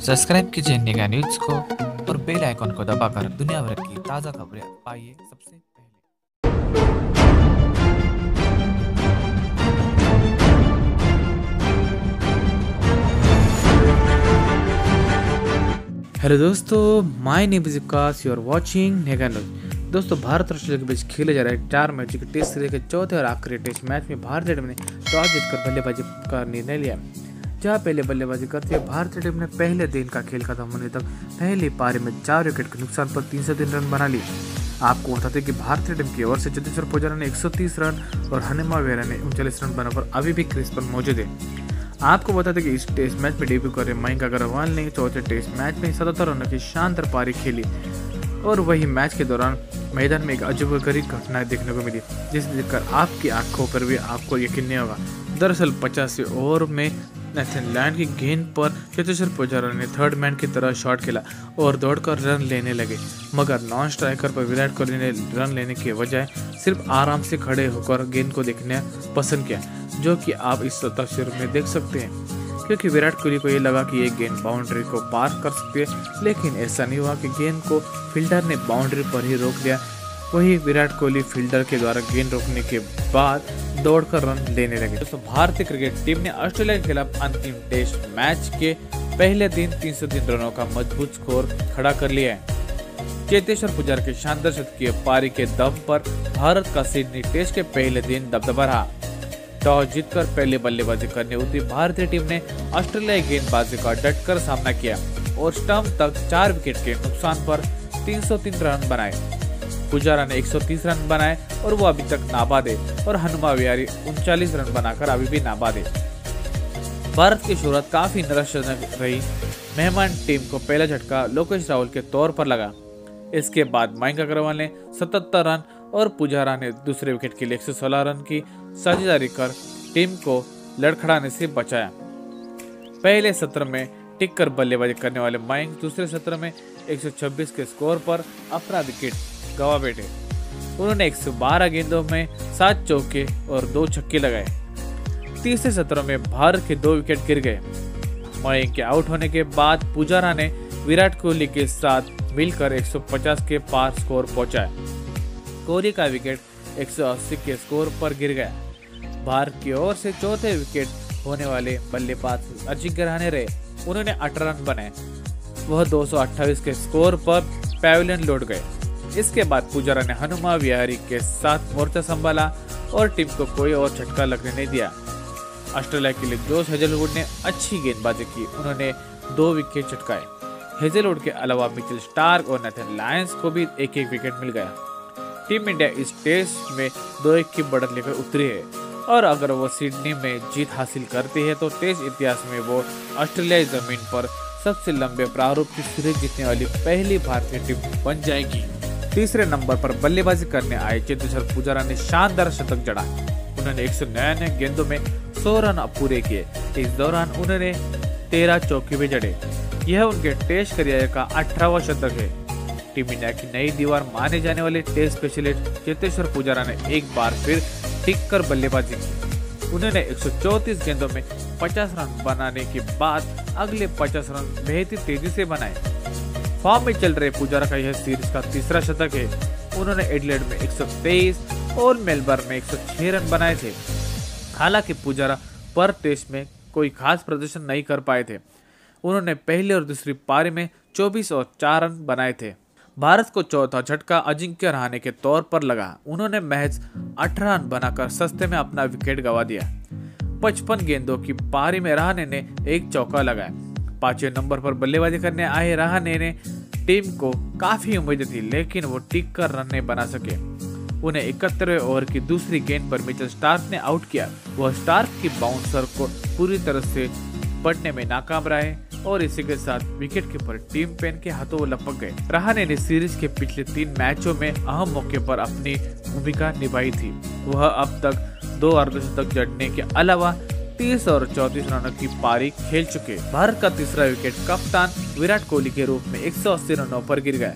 Subscribe कीजिए निगाह news को और बेल आइकन को दबाकर दुनिया भर की ताज़ा खबरें पाइए सबसे पहले। हेलो दोस्तों, my name is Vikas, you are watching Nigah news. दोस्तों, भारत और ऑस्ट्रेलिया के बीच खेले जा रहे 4 मैचों के टेस्ट सीरीज के चौथे और आखिरी टेस्ट मैच में भारतीय टीम ने टॉस जीतकर बल्लेबाजी का निर्णय लिया। जहां पहले बल्लेबाजी करते हुए भारतीय टीम ने पहले दिन का खेल खत्म होने तक पहली पारी में 4 विकेट के नुकसान पर 303 रन बना लिए। आपको बताते कि भारतीय टीम की ओर से चेतेश्वर पुजारा ने 130 रन और हनुमा विहारी ने 39 रन बनाकर अभी भी क्रीज पर मौजूद है। आपको बताते कि इस टेस्ट मैच में डेब्यू कर रहे मयंक अग्रवाल ने चौथे टेस्ट मैच में 77 रनों की शानदार पारी खेली और वही मैच के दौरान मैदान में एक अजीबोगरीब घटना देखने को मिली, जिसे देखकर आपकी आंखों पर भी आपको यकीन नहीं होगा। दरअसल 50वें ओवर में नेथन लायन की गेंद पर चेतेश्वर पुजारा ने थर्ड मैन की तरह शॉट खेला और दौड़कर रन लेने लगे, मगर नॉन स्ट्राइकर पर विराट कोहली ने रन लेने के बजाय सिर्फ आराम से खड़े होकर गेंद को देखना पसंद किया, जो कि आप इस तस्वीर में देख सकते हैं। क्योंकि विराट कोहली को ये लगा कि ये गेंद बाउंड्री को पार कर सकती है, लेकिन ऐसा नहीं हुआ कि गेंद को फील्डर ने बाउंड्री पर ही रोक दिया। वही विराट कोहली फील्डर के द्वारा गेंद रोकने के बाद दौड़कर रन लेने लगे। दोस्तों, भारतीय क्रिकेट टीम ने ऑस्ट्रेलिया के खिलाफ अंतिम टेस्ट मैच के पहले दिन 303 रनों का मजबूत स्कोर खड़ा कर लिया है। चेतेश्वर पुजारा के शानदार शतकीय पारी के दम पर भारत का सिडनी टेस्ट के पहले दिन दबदबा रहा। टॉस जीतकर पहले बल्लेबाजी करने उतरी भारतीय टीम ने ऑस्ट्रेलियाई गेंदबाजी का डटकर सामना किया और स्टंप तक 4 विकेट के नुकसान पर 303 रन बनाए। पुजारा ने 130 रन बनाए और वो अभी तक नाबाद है और हनुमा विहारी 39 रन बनाकर अभी भी नाबाद है। भारत की शुरुआत काफी निराशाजनक रही। मेहमान टीम को पहला झटका लोकेश राहुल के तौर पर लगा। इसके बाद मयंक अग्रवाल ने 77 रन और पुजारा ने दूसरे विकेट के लिए 116 रन की साझेदारी कर टीम को लड़खड़ाने से बचाया। पहले सत्र में टिककर बल्लेबाजी करने वाले मयंक दूसरे सत्र में 126 के स्कोर पर अपना विकेट गवा बैठे। उन्होंने 112 गेंदों में 7 चौके और 2 छक्के लगाए। तीसरे सत्र में भारत के 2 विकेट गिर गए। मयंक के आउट होने के बाद पुजारा ने विराट कोहली के साथ मिलकर 150 के पार स्कोर पहुंचाया। कोहली का विकेट 180 के स्कोर पर गिर गया। भारत की ओर से चौथे विकेट होने वाले बल्लेबाज अजिंक्य रहाणे रहे। उन्होंने 18 रन बनाए। वह 228 के स्कोर पर पैविलियन लौट गए। इसके बाद पुजारा ने हनुमा विहारी के साथ मोर्चा संभाला और टीम को कोई और झटका लगने नहीं दिया। ऑस्ट्रेलिया के लिए जोश हेजलवुड ने अच्छी गेंदबाजी की। उन्होंने 2 विकेट चटकाए। हेजलवुड के अलावा मिचेल स्टार्क और नेथन लायंस को भी एक विकेट मिल गया। टीम इंडिया इस टेस्ट में 2-1 की बढ़त लेकर उतरी है और अगर वो सिडनी में जीत हासिल करती है तो टेस्ट इतिहास में वो ऑस्ट्रेलियाई जमीन पर सबसे लंबे प्रारूप की सीरीज जीतने वाली पहली भारतीय टीम बन जाएगी। तीसरे नंबर पर बल्लेबाजी करने आए चेतेश्वर पुजारा ने शानदार शतक जड़ा। उन्होंने 199 गेंदों में 100 रन पूरे किए। इस दौरान उन्होंने 13 चौके भी जड़े। यह उनके टेस्ट करियर का 18वां शतक है। टीम इंडिया की नई दीवार माने जाने वाले टेस्ट स्पेशलिस्ट चेतेश्वर पुजारा ने एक बार फिर टिककर बल्लेबाजी की। उन्होंने 134 गेंदों में 50 रन बनाने के बाद अगले 50 रन बेहद तेजी से बनाए। फॉर्म में चल रहे पुजारा का यह सीरीज का तीसरा शतक है। उन्होंने एडिलेड में 123 और मेलबर्न में 106 रन बनाए थे। हालांकि पुजारा पर टेस्ट में कोई खास प्रदर्शन नहीं कर पाए थे। उन्होंने पहले और दूसरी पारी में 24 और 4 रन बनाए थे। भारत को चौथा झटका अजिंक्य रहाणे के तौर पर लगा। उन्होंने महज 18 रन बनाकर सस्ते में अपना विकेट गवा दिया। 55 गेंदों की पारी में रहाणे ने 1 चौका लगाया। 5वें नंबर पर बल्लेबाजी करने आए रहाणे ने टीम को काफी उम्मीद थी, लेकिन वो टिक कर रन नहीं बना सके। उन्हें 71वें ओवर की दूसरी गेंद पर मिचेल स्टार्क ने आउट किया। वह स्टार्क की बाउंसर को पूरी तरह से पड़ने में नाकाम रहे और इसी के साथ विकेट कीपर टीम पेन के हाथों लपक गए। रहाणे ने सीरीज के पिछले 3 मैचों में अहम मौके पर अपनी भूमिका निभाई थी। वह अब तक 2 अर्धशतक जड़ने के अलावा 30 और 34 रनों की पारी खेल चुके। भारत का तीसरा विकेट कप्तान विराट कोहली के रूप में 180 रनों पर गिर गया।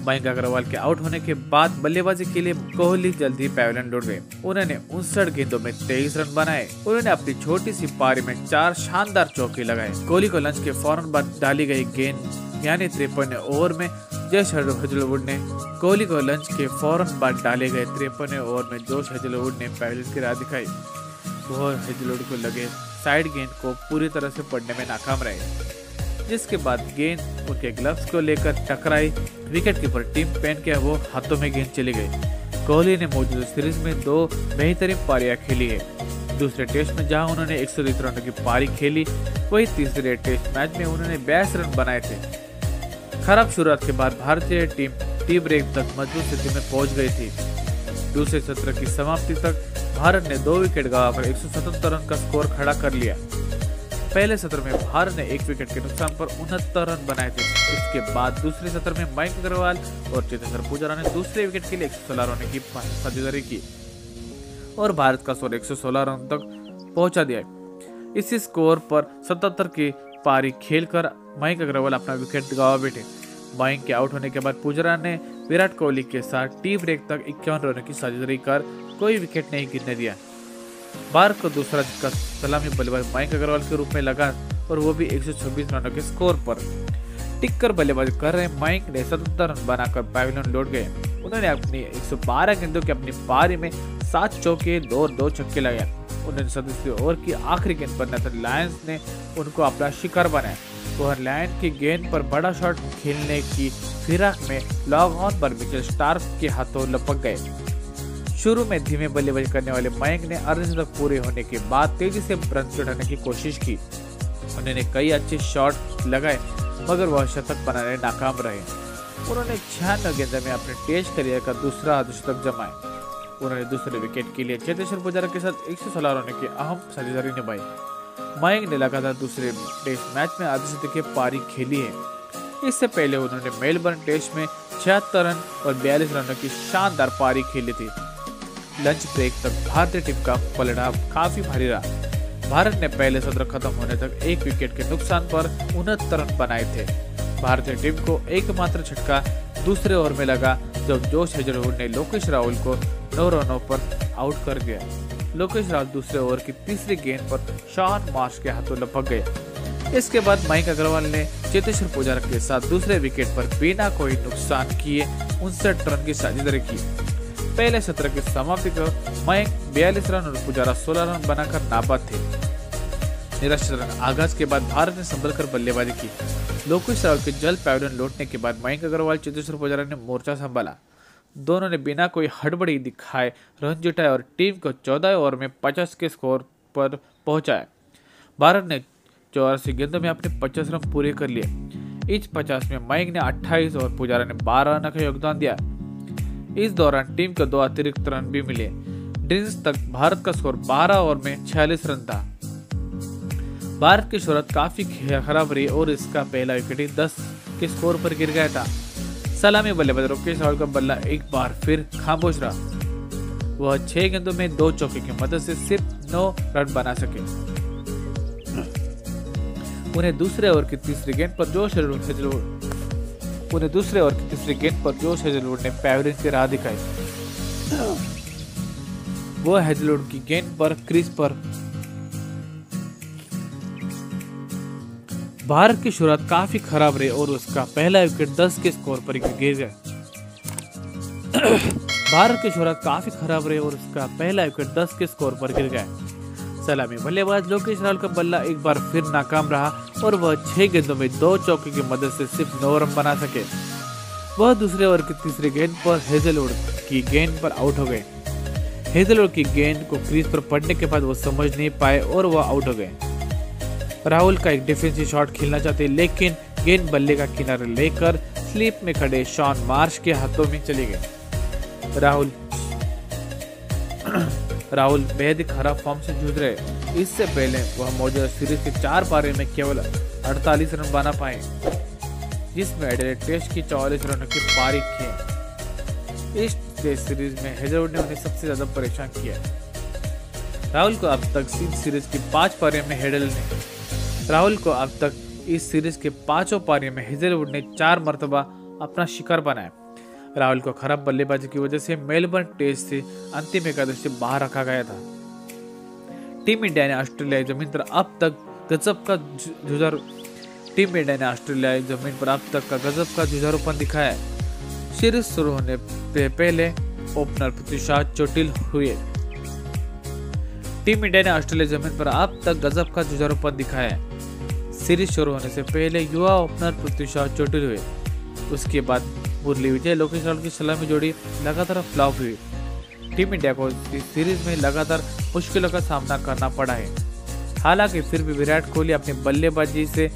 मयंक अग्रवाल के आउट होने के बाद बल्लेबाजी के लिए कोहली जल्दी पैवेलियन लौट गए। उन्होंने 59 गेंदों में 23 रन बनाए। उन्होंने अपनी छोटी सी पारी में 4 शानदार चौके लगाए। कोहली को लंच के फौरन बाद डाली गई गेंद यानी 53वें ओवर में जोश हेजलवुड ने कोहली को लंच के फौरन बाद डाले गए 53वें ओवर में जोश हेजलवुड ने पैवेलियन की राह दिखाई। वो हेजलवुड को लगे साइड गेंद को पूरी तरह से पड़ने में नाकाम रहे, जिसके बाद गेंद उनके ग्लव्स को लेकर टकराई। विकेट कीपर टिम पेन के वो हाथों में गेंद चली गई। कोहली ने मौजूदा सीरीज में 2 बेहतरीन पारियां खेली है। दूसरे टेस्ट में जहां उन्होंने 130 रनों की पारी खेली, वही तीसरे टेस्ट मैच में उन्होंने 82 रन बनाए थे। खराब शुरुआत के बाद भारतीय टीम टी ब्रेक तक मजबूत स्थिति में पहुंच गई थी। दूसरे सत्र की समाप्ति तक भारत ने 2 विकेट गंवाकर 177 रन का स्कोर खड़ा कर लिया। पहले सत्र में भारत ने 1 विकेट के नुकसान पर 69 रन बनाए थे। इसके बाद दूसरे सत्र में मयंक अग्रवाल और चेतेश्वर पुजारा ने दूसरे विकेट के लिए 116 रन की साझेदारी की और भारत का स्कोर 116 रन तक पहुंचा दिया। इसी स्कोर पर 77 की पारी खेलकर मयंक अग्रवाल अपना विकेट गंवा बैठे। मयंक के आउट होने के बाद पुजारा ने विराट कोहली के साथ टी ब्रेक तक 51 रनों की साझेदारी कर कोई विकेट नहीं गिरने दिया। भारत को दूसरा झटका सलामी बल्लेबाज मयंक अग्रवाल के रूप में लगा और वो भी 126 रनों के स्कोर पर टिककर बल्लेबाजी कर रहे मयंक ने 77 रन बनाकर पैवेलियन लौट गए। उन्होंने अपनी 112 गेंदों की अपनी पारी में 7 चौके 2 छक्के लगाए। उन्होंने 37 ओवर की आखिरी गेंद पर नेथन लायंस ने उनको अपना शिकार बनाया। वह लायन की गेंद पर बड़ा शॉट खेलने की फिराक में लॉग ऑन पर मिचेल स्टार्क के हाथों लपक गए। शुरू में धीमे बल्लेबाजी करने वाले मयंक ने अर्धशतक पूरे होने के बाद तेजी से रन चढ़ाने की कोशिश की। उन्होंने कई अच्छे शॉट लगाए मगर वह शतक बनाने नाकाम रहे। उन्होंने 96 गेंदों में अपने टेस्ट करियर का दूसरा अर्धशतक जमाए। उन्होंने दूसरे विकेट के लिए चेतेश्वर पुजारा के साथ 116 रनों की अहम साझेदारी निभाई। मयंक ने लगातार दूसरे टेस्ट मैच में अर्धशतक की पारी खेली है। इससे पहले उन्होंने मेलबर्न टेस्ट में 76 रन और 42 रनों की शानदार पारी खेली थी। लंच ब्रेक तक भारतीय टीम का पलड़ा काफी भारी रहा। भारत ने पहले सत्र खत्म होने तक 1 विकेट के नुकसान पर 69 रन बनाए थे। भारतीय टीम को एकमात्र झटका दूसरे ओवर में लगा जब जोश हेजलवुड ने लोकेश राहुल को 9 रनों पर आउट कर दिया। लोकेश राहुल दूसरे ओवर की तीसरी गेंद पर शॉन मार्श के हाथों लपक गए। इसके बाद मयंक अग्रवाल ने चेतेश्वर पुजारा के साथ दूसरे विकेट पर बिना कोई नुकसान किए 59 रन की साझेदारी की। पहले सत्र की समाप्ति को मयंक 42 रन और पुजारा 16 रन बनाकर नाबाद थे। निराश रन आगाज के बाद भारत ने संभल कर बल्लेबाजी की। लोकेश राहुल के जल्द पैवेलियन लौटने के बाद मयंक अग्रवाल चेतेश्वर पुजारा ने मोर्चा संभाला। दोनों ने बिना कोई हड़बड़ी दिखाए रन जुटाए और टीम को 14 ओवर में 50 के स्कोर पर पहुंचाया। भारत ने 84 गेंदों में अपने 50 रन पूरे कर लिए। इस 50 में मयंक ने 28 और पुजारा ने 12 रन का योगदान दिया। इस दौरान टीम को 2 अतिरिक्त रन भी मिले। ड्रीम्स तक भारत का स्कोर 12 ओवर में 46 रन था। भारत की शुरुआत काफी खराब रही और इसका पहला विकेट 10 के स्कोर पर गिर गया था। सलामी बल्लेबाज लोकेश राहुल का बल्ला एक बार फिर खामोश रहा। वह 6 गेंदों में 2 चौके की मदद से सिर्फ 9 रन बना सके। उन्हें दूसरे ओवर की तीसरी गेंद पर जोश हेजलवुड ने पैवेलियन की राह दिखाई। वो हेजलवुड की गेंद पर क्रीज पर भारत की शुरुआत काफी खराब रही और उसका पहला विकेट 10 के स्कोर पर गिर गया। सलामी बल्लेबाज लोकेश राहुल का बल्ला एक बार फिर नाकाम रहा और वह 6 गेंदों में 2 चौके की मदद से सिर्फ 9 रन बना सके। वह दूसरे ओवर की तीसरी गेंद पर हेजलवुड की गेंद पर आउट हो गए। हेजलवुड की गेंद को क्रीज पर पड़ने के बाद वो समझ नहीं पाए और वह आउट हो गए। राहुल का एक डिफेंसिव शॉट खेलना चाहते लेकिन गेंद बल्ले का किनारा लेकर स्लिप में खड़े शॉन मार्श के हाथों में चली गई। राहुल बेहद खराब फॉर्म से जूझ रहे। इससे पहले वह मौजूदा सीरीज के 4 पारी में केवल 48 रन बना पाए, जिसमें एडिलेड टेस्ट की 44 रनों की पारी थी। इस टेस्ट सीरीज में हेजलवुड ने उन्हें सबसे ज्यादा परेशान किया। राहुल को अब तक इस सीरीज की 5 पारियों में हेजलवुड ने 4 मरतबा अपना शिकार बनाया। राहुल को खराब बल्लेबाजी की वजह से मेलबर्न टेस्ट से अंतिम एकादश से बाहर रखा गया था। टीम इंडिया ने ऑस्ट्रेलियाई जमीन पर अब तक गजब का जुझारूपन दिखाया है। सीरीज शुरू होने से पहले ओपनर पृथ्वी शॉ चोटिल हुए। टीम इंडिया ने ऑस्ट्रेलिया जमीन पर अब तक गजब का जुझारूपन दिखाया है। सीरीज शुरू होने से पहले युवा ओपनर पृथ्वी शॉ चोटिल हुए। उसके बाद मुरली विजय, लोकेश राहुल की सलामी जोड़ी लगातार फ्लॉप हुई। टीम इंडिया को इस सीरीज में लगातार मुश्किलों का सामना करना पड़ा है। हालांकि फिर भी विराट कोहली अपनी बल्लेबाजी से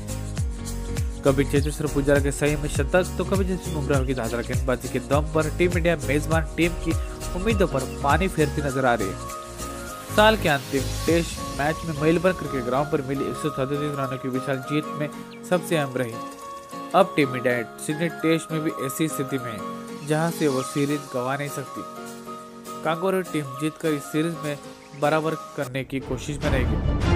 कभी चेतेश्वर पुजारा के सही में शतक तो कभी जसप्रीत बुमराह की धांधला गेंदबाजी के दम पर टीम इंडिया मेजबान टीम की उम्मीदों पर पानी फेरती नजर आ रही है। साल के अंतिम टेस्ट मैच में मेलबर्न क्रिकेट ग्राउंड पर मिली 137 रनों की विशाल जीत में सबसे अहम रही। अब टीम इंडिया सिडनी टेस्ट में भी ऐसी स्थिति में है जहां से वो सीरीज गंवा नहीं सकती। कांगोरू टीम जीतकर इस सीरीज में बराबर करने की कोशिश में रहेगी।